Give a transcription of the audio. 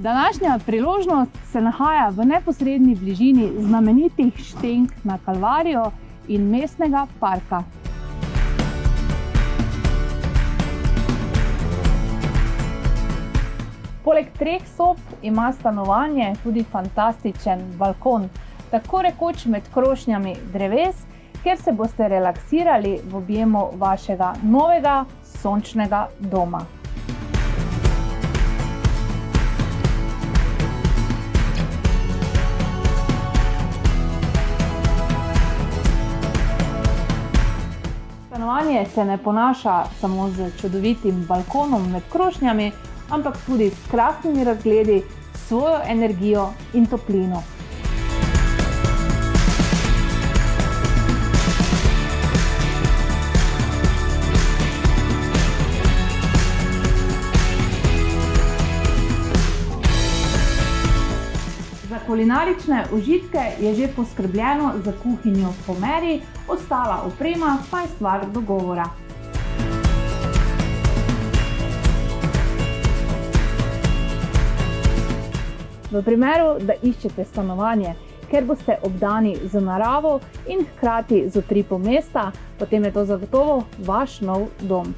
Današnja priložnost se nahaja v neposredni bližini znamenitih štenk na Kalvarijo in mestnega parka. Poleg 3 sob ima stanovanje tudi fantastičen balkon, tako rekoč med krošnjami dreves, kjer se boste relaksirali v objemu vašega novega sončnega doma. Stanovanje se ne ponaša samo z čudovitim balkonom med krošnjami, ampak tudi s krasnimi razgledi, svojo energijo in toplino. Za kulinarične užitke je že poskrbljeno za kuhinjo po meri, ostala oprema pa je stvar dogovora. V primeru, da iščete stanovanje, kjer boste obdani z naravo in hkrati z utripom mesta, potem je to zagotovo vaš nov dom.